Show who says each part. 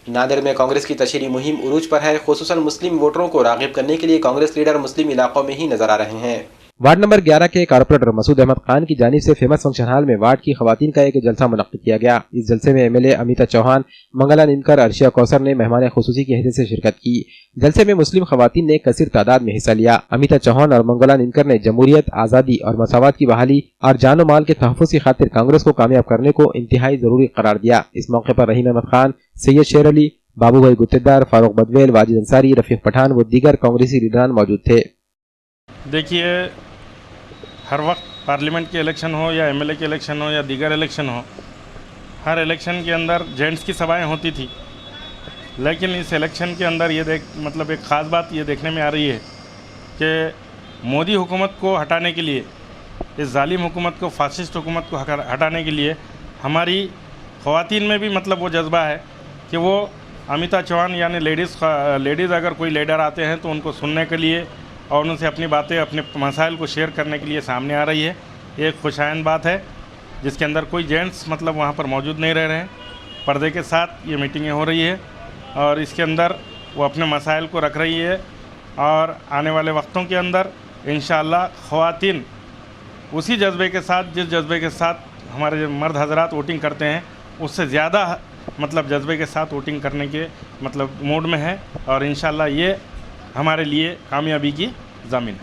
Speaker 1: نادر میں کانگریس کی تشہیری مہم عروج پر ہے، خصوصاً مسلم ووٹروں کو راغب کرنے کے لیے کانگریس لیڈر مسلم علاقوں میں ہی نظر آ رہے ہیں۔ وارڈ نمبر 11 کے کارپوریٹر مسعود احمد خان کی جانب سے فیمس فنکشن ہال میں وارڈ کی خواتین کا ایک جلسہ منعقد کیا گیا۔ اس جلسے میں M L A Amita Chauhan, Mangla Nainkar, Arshiya Kausar نے مہمان خصوصی کی حیثیت سے شرکت کی۔ جلسے میں مسلم خواتین نے کثیر تعداد میں حصہ لیا۔ امیتا چوہان اور منگلا نینکر نے جمہوریت، آزادی اور مساوات کی بحالی اور جان و مال کے تحفظ کی خاطر کانگریس کو کامیاب کرنے کو انتہائی ضروری قرار دیا۔ اس موقع پر رحیم احمد خان، سید شیر علی، بابو بھائی گتیدار، فاروق بدویل، واجد انصاری، رفیق پٹھان و دیگر کانگریسی لیڈران موجود تھے۔
Speaker 2: دیکھیے، ہر وقت پارلیمنٹ کے الیکشن ہو یا ایم ایل اے کے الیکشن ہو یا دیگر الیکشن ہو، ہر الیکشن کے اندر جینٹس کی سبھائیں ہوتی تھی، لیکن اس الیکشن کے اندر یہ ایک خاص بات یہ دیکھنے میں آ رہی ہے کہ مودی حکومت کو ہٹانے کے لیے، اس ظالم حکومت کو، فاسسٹ حکومت کو ہٹانے کے لیے ہماری خواتین میں بھی وہ جذبہ ہے کہ وہ امیتا چوہان یعنی لیڈیز اگر کوئی لیڈر آتے ہیں تو ان کو سننے کے لیے اور ان سے اپنی باتیں، اپنے مسائل کو شیئر کرنے کے لیے سامنے آ رہی ہے۔ یہ ایک خوشائند بات ہے جس کے اندر کوئی جینٹس وہاں پر موجود نہیں رہ رہے ہیں۔ پردے کے ساتھ یہ میٹنگیں ہو رہی ہے اور اس کے اندر وہ اپنے مسائل کو رکھ رہی ہے، اور آنے والے وقتوں کے اندر انشاءاللہ خواتین اسی جذبے کے ساتھ، جس جذبے کے ساتھ ہمارے مرد حضرات ووٹنگ کرتے ہیں، اس سے زیادہ جذبے کے ساتھ ووٹنگ کرنے کے موڈ میں ہے، اور انشاءاللہ یہ ہمارے لیے کامیابی کی ضامن ہے۔